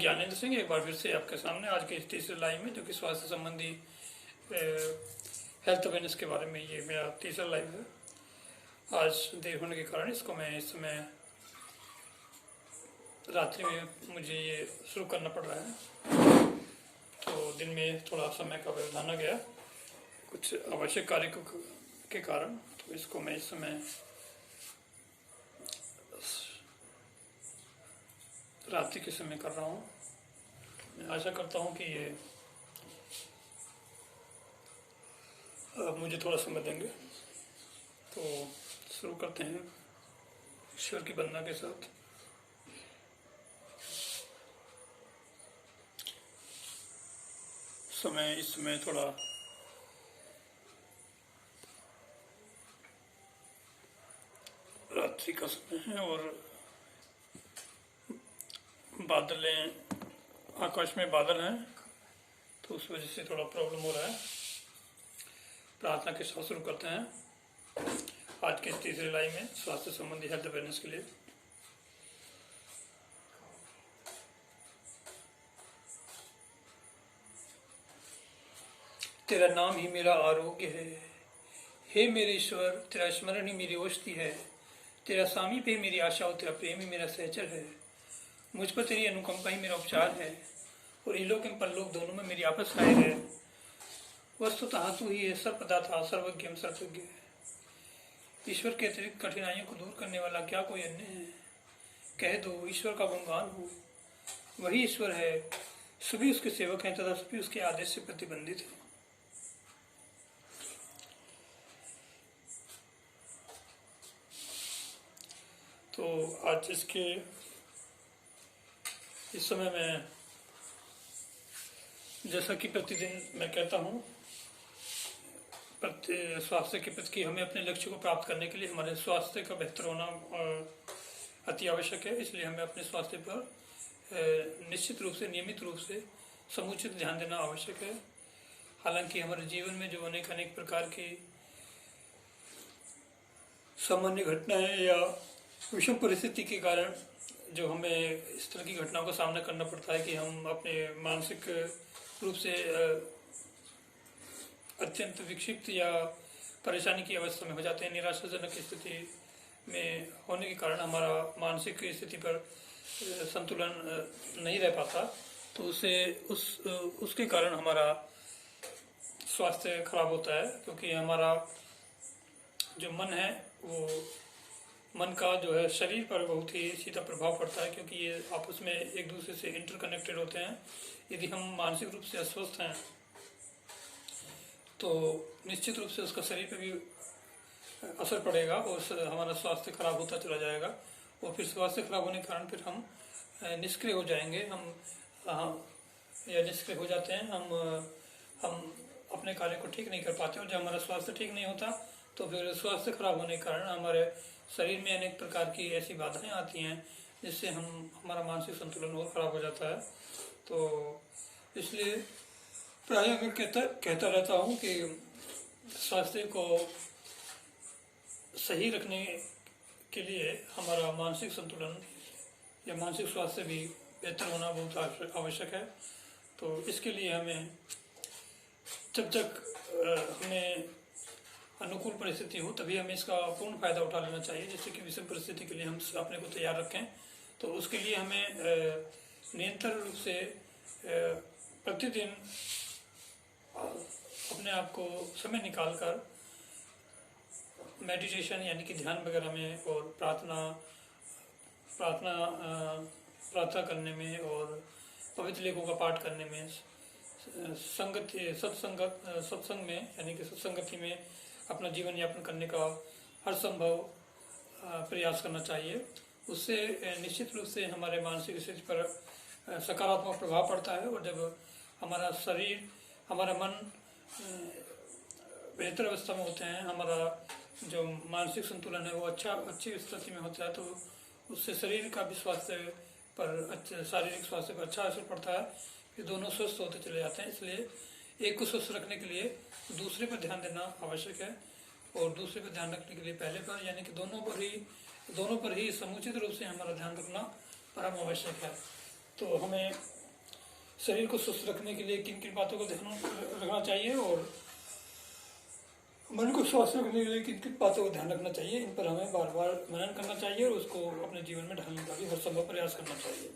ज्ञानेंद्र सिंह एक बार फिर से आपके सामने आज के इस तीसरे लाइव में, जो कि स्वास्थ्य संबंधी हेल्थ अवेयरनेस के बारे में ये मेरा तीसरा लाइव है। आज देर होने के कारण इसको मैं इस समय रात्रि में मुझे ये शुरू करना पड़ रहा है, तो दिन में थोड़ा समय का व्यवधान आ गया कुछ आवश्यक कार्य के कारण, तो इसको मैं इस समय रात्रि के समय कर रहा हूँ। मैं आशा करता हूँ कि ये मुझे थोड़ा समय देंगे, तो शुरू करते हैं ईश्वर की वंदना के साथ। समय इस समय थोड़ा रात्रि का समय है और बादलें, आकाश में बादल हैं, तो उस वजह से थोड़ा प्रॉब्लम हो रहा है। प्रार्थना के साथ शुरू करते हैं आज के तीसरे लाइव में स्वास्थ्य संबंधी हेल्थ अवेयरनेस के लिए। तेरा नाम ही मेरा आरोग्य है, हे मेरे ईश्वर, तेरा स्मरण ही मेरी औषधि है। तेरा सामीप ही मेरी आशा और तेरा प्रेम ही मेरा सहचर है। मुझ पर तेरी अनुकंपा ही मेरा उपचार है और इहलोक एवं परलोक दोनों में मेरी आपस सहाय है। वस्तुतः तू ही है सर्वदाता, सर्वज्ञ एवं सर्वज्ञ। ईश्वर के अतिरिक्त कठिनाइयों को दूर करने वाला क्या कोई अन्य है? कह दो ईश्वर का गुणगान हो, वही ईश्वर है। सभी उसके सेवक हैं तथा सभी उसके आदेश से प्रतिबंधित हैं। तो आज इस समय में, जैसा कि प्रतिदिन मैं कहता हूँ, स्वास्थ्य के प्रति हमें अपने लक्ष्य को प्राप्त करने के लिए हमारे स्वास्थ्य का बेहतर होना अति आवश्यक है। इसलिए हमें अपने स्वास्थ्य पर निश्चित रूप से, नियमित रूप से समुचित ध्यान देना आवश्यक है। हालांकि हमारे जीवन में जो अनेक प्रकार की सामान्य घटनाएं या विषम परिस्थिति के कारण जो हमें इस तरह की घटनाओं का सामना करना पड़ता है कि हम अपने मानसिक रूप से अत्यंत विक्षिप्त या परेशानी की अवस्था में हो जाते हैं। निराशाजनक स्थिति में होने के कारण हमारा मानसिक स्थिति पर संतुलन नहीं रह पाता, तो उसके कारण हमारा स्वास्थ्य खराब होता है। क्योंकि हमारा जो मन है, वो मन का जो है शरीर पर बहुत ही सीधा प्रभाव पड़ता है, क्योंकि ये आपस में एक दूसरे से इंटरकनेक्टेड होते हैं। यदि हम मानसिक रूप से अस्वस्थ हैं तो निश्चित रूप से उसका शरीर पर भी असर पड़ेगा और हमारा स्वास्थ्य खराब होता चला जाएगा। और फिर स्वास्थ्य खराब होने के कारण फिर हम निष्क्रिय हो जाएंगे, निष्क्रिय हो जाते हैं। हम अपने कार्य को ठीक नहीं कर पाते, और जब हमारा स्वास्थ्य ठीक नहीं होता तो फिर स्वास्थ्य खराब होने के कारण हमारे शरीर में अनेक प्रकार की ऐसी बाधाएं आती हैं जिससे हमारा मानसिक संतुलन और खराब हो जाता है। तो इसलिए प्रायः मैं कहता रहता हूँ कि स्वास्थ्य को सही रखने के लिए हमारा मानसिक संतुलन या मानसिक स्वास्थ्य भी बेहतर होना बहुत आवश्यक है। तो इसके लिए हमें जब तक हमें अनुकूल परिस्थिति हो तभी हमें इसका पूर्ण फायदा उठा लेना चाहिए। जैसे कि विषम परिस्थिति के लिए हम अपने को तैयार रखें, तो उसके लिए हमें निरंतर रूप से प्रतिदिन अपने आप को समय निकालकर मेडिटेशन यानी कि ध्यान वगैरह में और प्रार्थना करने में और पवित्र लेखों का पाठ करने में, सत्संग में यानी कि सत्संगति में अपना जीवन यापन करने का हर संभव प्रयास करना चाहिए। उससे निश्चित रूप से हमारे मानसिक स्थिति पर सकारात्मक प्रभाव पड़ता है, और जब हमारा शरीर, हमारा मन बेहतर अवस्था में होते हैं, हमारा जो मानसिक संतुलन है वो अच्छी स्थिति में होता है, तो उससे शरीर का भी स्वास्थ्य पर, शारीरिक स्वास्थ्य पर अच्छा असर पड़ता है। फिर दोनों स्वस्थ होते चले जाते हैं। इसलिए एक को स्वस्थ रखने के लिए दूसरे पर ध्यान देना आवश्यक है, और दूसरे पर ध्यान रखने के लिए पहले पर, यानी कि दोनों पर ही समुचित रूप से हमारा ध्यान रखना परम आवश्यक है। तो हमें शरीर को स्वस्थ रखने के लिए किन किन बातों को ध्यान रखना चाहिए और मन को स्वस्थ रखने के लिए किन किन बातों को ध्यान रखना चाहिए, इन पर हमें बार बार मनन करना चाहिए और उसको अपने जीवन में ढालने का भी हर संभव प्रयास करना चाहिए।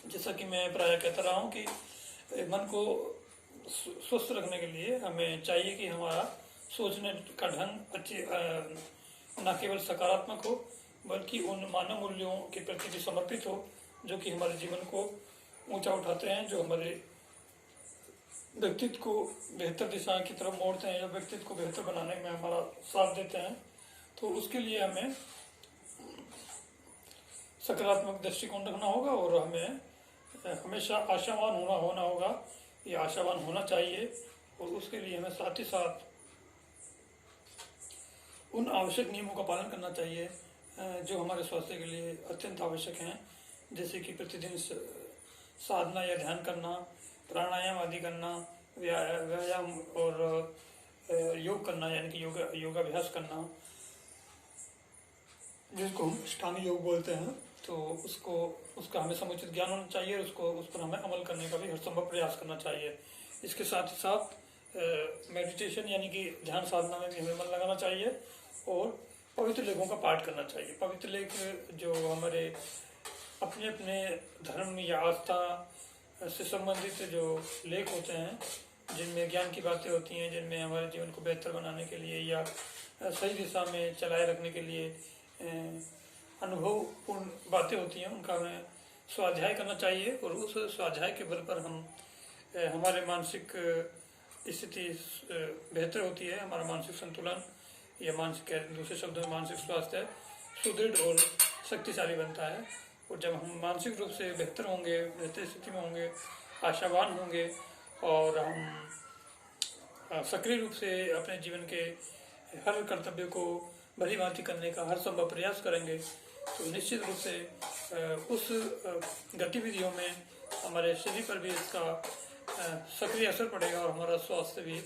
जैसा कि मैं प्रायः कहता रहा हूँ कि मन को स्वस्थ रखने के लिए हमें चाहिए कि हमारा सोचने का ढंग अच्छे न केवल सकारात्मक हो बल्कि उन मानव मूल्यों के प्रति भी समर्पित हो जो कि हमारे जीवन को ऊंचा उठाते हैं, जो हमारे व्यक्तित्व को बेहतर दिशा की तरफ मोड़ते हैं या व्यक्तित्व को बेहतर बनाने में हमारा साथ देते हैं। तो उसके लिए हमें सकारात्मक दृष्टिकोण रखना होगा और हमें हमेशा आशावान होना होगा, ये आशावान होना चाहिए। और उसके लिए हमें साथ ही साथ उन आवश्यक नियमों का पालन करना चाहिए जो हमारे स्वास्थ्य के लिए अत्यंत आवश्यक हैं, जैसे कि प्रतिदिन साधना या ध्यान करना, प्राणायाम आदि करना, व्यायाम और योग करना यानी कि योगाभ्यास करना, जिसको हम अष्टांग योग बोलते हैं। तो उसका हमें समुचित ज्ञान होना चाहिए, उस पर हमें अमल करने का भी हर संभव प्रयास करना चाहिए। इसके साथ ही साथ मेडिटेशन यानी कि ध्यान साधना में भी हमें मन लगाना चाहिए और पवित्र लेखों का पाठ करना चाहिए। पवित्र लेख जो हमारे अपने अपने धर्म या आस्था से संबंधित जो लेख होते हैं, जिनमें ज्ञान की बातें होती हैं, जिनमें हमारे जीवन को बेहतर बनाने के लिए या सही दिशा में चलाए रखने के लिए अनुभवपूर्ण बातें होती हैं, उनका हमें स्वाध्याय करना चाहिए। और उस स्वाध्याय के बल पर हमारे मानसिक स्थिति बेहतर होती है, हमारा मानसिक संतुलन या दूसरे शब्दों में मानसिक स्वास्थ्य सुदृढ़ और शक्तिशाली बनता है। और जब हम मानसिक रूप से बेहतर होंगे, बेहतर स्थिति में होंगे, आशावान होंगे और हम सक्रिय रूप से अपने जीवन के हर कर्तव्य को भली भांति करने का हर संभव प्रयास करेंगे, तो निश्चित रूप से उस गतिविधियों में हमारे शरीर पर भी इसका सक्रिय असर पड़ेगा और हमारा स्वास्थ्य भी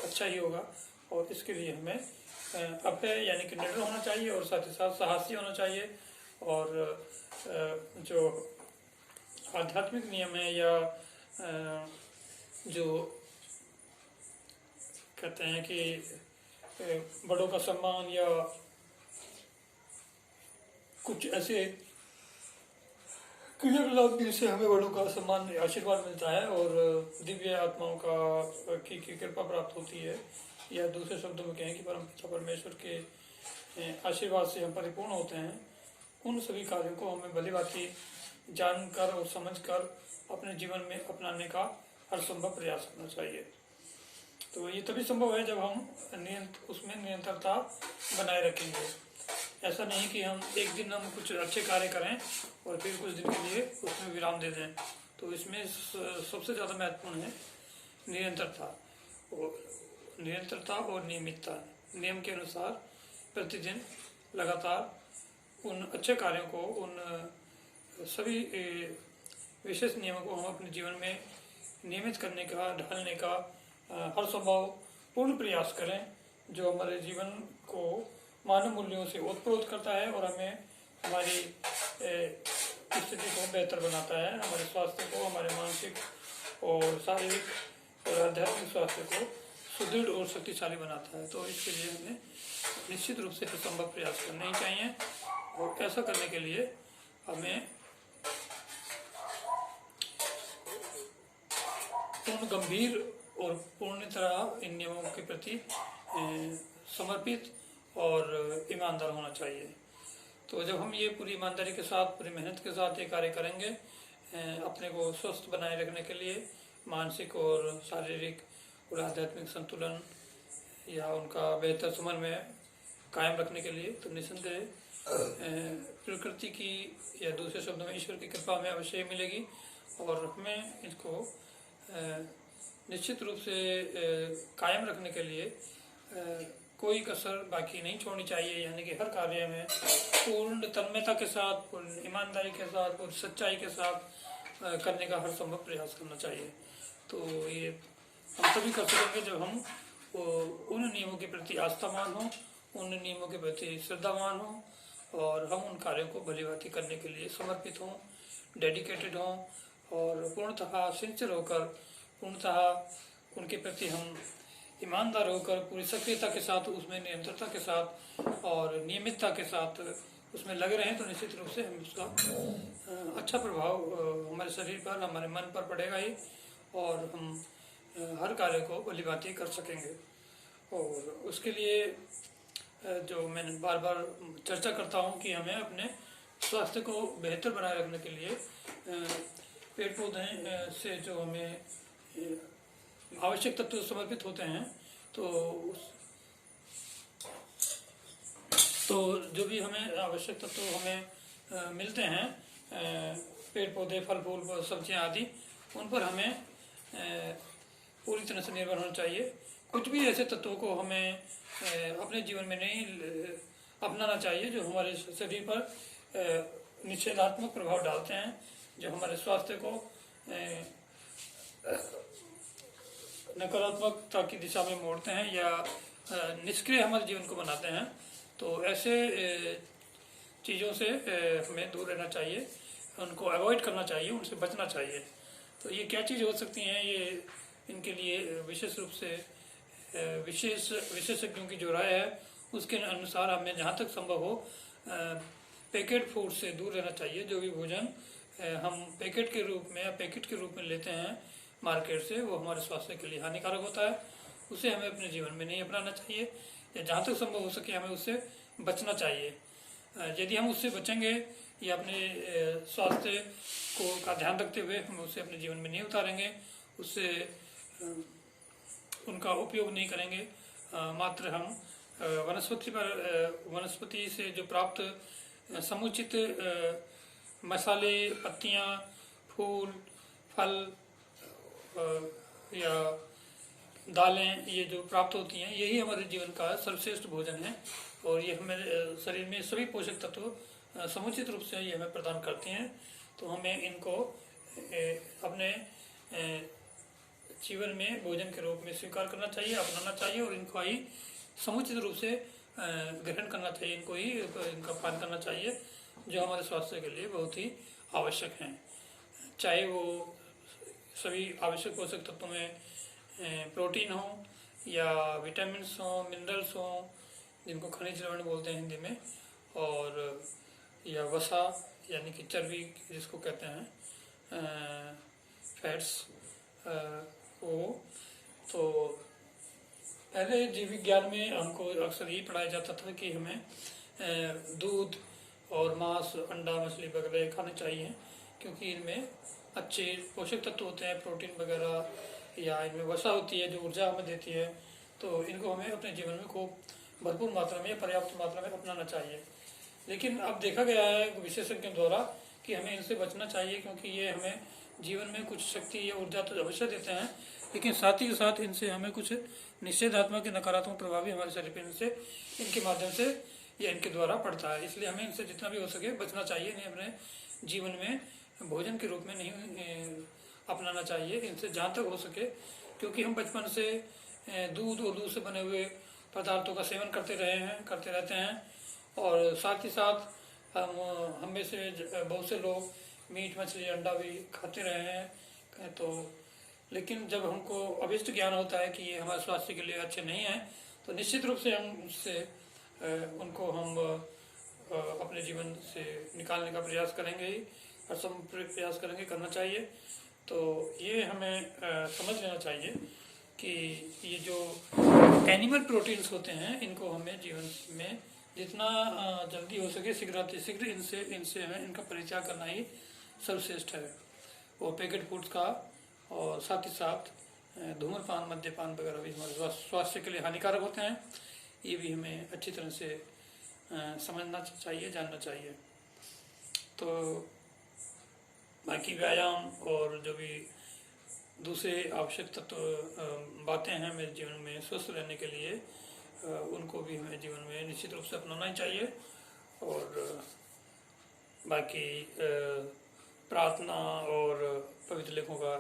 अच्छा ही होगा। और इसके लिए हमें अभय यानी कि निडर होना चाहिए और साथ ही साथ साहसी होना चाहिए। और जो आध्यात्मिक नियम है या जो कहते हैं कि बड़ों का सम्मान या कुछ ऐसे क्रियाकलाप जिनसे हमें बड़ों का सम्मान आशीर्वाद मिलता है और दिव्य आत्माओं की कृपा प्राप्त होती है, या दूसरे शब्दों में कहें कि परमपिता परमेश्वर के आशीर्वाद से हम परिपूर्ण होते हैं, उन सभी कार्यों को हमें भली भांति जानकर और समझकर अपने जीवन में अपनाने का हर संभव प्रयास करना चाहिए। तो ये तभी संभव है जब हम उसमें निरंतरता बनाए रखेंगे। ऐसा नहीं कि हम एक दिन हम कुछ अच्छे कार्य करें और फिर कुछ दिन के लिए उसमें विराम दे दें। तो इसमें सबसे ज़्यादा महत्वपूर्ण है निरंतरता और नियमितता। नियम के अनुसार प्रतिदिन लगातार उन अच्छे कार्यों को, उन सभी विशेष नियमों को हम अपने जीवन में नियमित करने का, ढालने का हर संभव पूर्ण प्रयास करें, जो हमारे जीवन को मानव मूल्यों से ओतप्रोत करता है और हमें हमारी स्थिति को बेहतर बनाता है, हमारे स्वास्थ्य को, हमारे मानसिक और शारीरिक और आध्यात्मिक स्वास्थ्य को सुदृढ़ और शक्तिशाली बनाता है। तो इसके लिए हमें निश्चित रूप से संभव प्रयास करने ही चाहिए। और ऐसा करने के लिए हमें पूर्ण गंभीर और पूर्ण तरह इन नियमों के प्रति समर्पित और ईमानदार होना चाहिए। तो जब हम ये पूरी ईमानदारी के साथ, पूरी मेहनत के साथ ये कार्य करेंगे, अपने को स्वस्थ बनाए रखने के लिए, मानसिक और शारीरिक और आध्यात्मिक संतुलन या उनका बेहतर समन्वय कायम रखने के लिए, तो निसंदेह प्रकृति की या दूसरे शब्दों में ईश्वर की कृपा हमें अवश्य मिलेगी। और हमें इसको निश्चित रूप से कायम रखने के लिए कोई कसर बाकी नहीं छोड़नी चाहिए, यानी कि हर कार्य में पूर्ण तन्मयता के साथ, पूर्ण ईमानदारी के साथ, पूर्ण सच्चाई के साथ करने का हर संभव प्रयास करना चाहिए। तो ये हम तभी कर सकेंगे जब हम उन नियमों के प्रति आस्थावान हों, उन नियमों के प्रति श्रद्धावान हों और हम उन कार्यों को भलीभांति करने के लिए समर्पित हों, डेडिकेटेड हों और पूर्णतः सिंसियर होकर, पूर्णतः उनके प्रति हम ईमानदार होकर पूरी सक्रियता के साथ, उसमें निरंतरता के साथ और नियमितता के साथ उसमें लगे रहें तो निश्चित रूप से हम उसका अच्छा प्रभाव हमारे शरीर पर, हमारे मन पर पड़ेगा ही और हम हर कार्य को भलीभांति कर सकेंगे। और उसके लिए जो मैंने बार बार चर्चा करता हूँ कि हमें अपने स्वास्थ्य को बेहतर बनाए रखने के लिए पेड़ पौधे से जो हमें आवश्यक तत्व समर्पित होते हैं तो जो भी हमें आवश्यक तत्व हमें मिलते हैं, पेड़ पौधे, फल फूल, सब्जियां आदि, उन पर हमें पूरी तरह से निर्भर होना चाहिए। कुछ भी ऐसे तत्वों को हमें अपने जीवन में नहीं अपनाना चाहिए जो हमारे शरीर पर निषेधात्मक प्रभाव डालते हैं, जो हमारे स्वास्थ्य को नकारात्मकता की दिशा में मोड़ते हैं या निष्क्रिय हमारे जीवन को बनाते हैं। तो ऐसे चीज़ों से हमें दूर रहना चाहिए, उनको अवॉइड करना चाहिए, उनसे बचना चाहिए। तो ये क्या चीज़ हो सकती हैं, ये इनके लिए विशेष रूप से विशेषज्ञों की जो राय है उसके अनुसार हमें जहाँ तक संभव हो पैकेट फूड से दूर रहना चाहिए। जो भी भोजन हम पैकेट के रूप में या पैकेट के रूप में लेते हैं मार्केट से, वो हमारे स्वास्थ्य के लिए हानिकारक होता है, उसे हमें अपने जीवन में नहीं अपनाना चाहिए या जहाँ तक संभव हो सके हमें उससे बचना चाहिए। यदि हम उससे बचेंगे या अपने स्वास्थ्य का ध्यान रखते हुए हम उसे अपने जीवन में नहीं उतारेंगे, उससे उनका उपयोग नहीं करेंगे, मात्र हम वनस्पति से जो प्राप्त समुचित मसाले, पत्तियाँ, फूल, फल या दालें, ये जो प्राप्त होती हैं, यही हमारे जीवन का सर्वश्रेष्ठ भोजन है और ये हमारे शरीर में सभी पोषक तत्व समुचित रूप से ये हमें प्रदान करते हैं। तो हमें इनको अपने जीवन में भोजन के रूप में स्वीकार करना चाहिए, अपनाना चाहिए और इनको ही समुचित रूप से ग्रहण करना चाहिए, इनका पान करना चाहिए, जो हमारे स्वास्थ्य के लिए बहुत ही आवश्यक हैं। चाहे वो सभी आवश्यक पोषक तत्वों में प्रोटीन हो या विटामिन्स हो, मिनरल्स हो, जिनको खनिज लवण बोलते हैं हिंदी में, और या वसा यानी कि चर्बी जिसको कहते हैं, फैट्स हो। तो पहले जीव विज्ञान में हमको अक्सर ये पढ़ाया जाता था कि हमें दूध और मांस, अंडा, मछली वगैरह खाने चाहिए क्योंकि इनमें अच्छे पोषक तत्व होते हैं, प्रोटीन वगैरह, या इनमें वसा होती है जो ऊर्जा हमें देती है। तो इनको हमें अपने जीवन में खूब भरपूर मात्रा में, पर्याप्त मात्रा में अपनाना चाहिए। लेकिन अब देखा गया है विशेषज्ञों द्वारा कि हमें इनसे बचना चाहिए क्योंकि ये हमें जीवन में कुछ शक्ति या ऊर्जा तो अवश्य देते हैं, लेकिन साथ ही साथ इनसे हमें कुछ निषेधात्मक, नकारात्मक प्रभाव भी हमारे शरीर पर इनके माध्यम से या इनके द्वारा पड़ता है। इसलिए हमें इनसे जितना भी हो सके बचना चाहिए, इन्हें अपने जीवन में भोजन के रूप में नहीं अपनाना चाहिए, इनसे जहाँ तक हो सके, क्योंकि हम बचपन से दूध और दूध से बने हुए पदार्थों का सेवन करते रहते हैं और साथ ही साथ हम में से बहुत से लोग मीट, मछली, अंडा भी खाते रहे हैं। तो लेकिन जब हमको अभिष्ट ज्ञान होता है कि ये हमारे स्वास्थ्य के लिए अच्छे नहीं हैं, तो निश्चित रूप से हम उससे उनको हम अपने जीवन से निकालने का प्रयास करेंगे ही, और सब प्रयास करेंगे, करना चाहिए। तो ये हमें समझ लेना चाहिए कि ये जो एनिमल प्रोटीन्स होते हैं इनको हमें जीवन में जितना जल्दी हो सके शीघ्र इनसे हमें इनका परित्याग करना ही सर्वश्रेष्ठ है। वो पैकेट फूड्स का और साथ ही साथ धूम्रपान, मद्यपान वगैरह भी हमारे स्वास्थ्य के लिए हानिकारक होते हैं। ये भी हमें अच्छी तरह से समझना चाहिए, जानना चाहिए। तो बाकी व्यायाम और जो भी दूसरे आवश्यक तत्व बातें हैं मेरे जीवन में स्वस्थ रहने के लिए, उनको भी हमें जीवन में निश्चित रूप से अपनाना ही चाहिए। और बाकी प्रार्थना और पवित्र लेखों का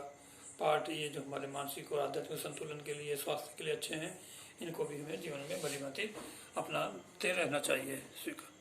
पाठ, ये जो हमारे मानसिक और आध्यात्मिक संतुलन के लिए, स्वास्थ्य के लिए अच्छे हैं, इनको भी हमें जीवन में भली भांति अपनाते रहना चाहिए। स्वीकार।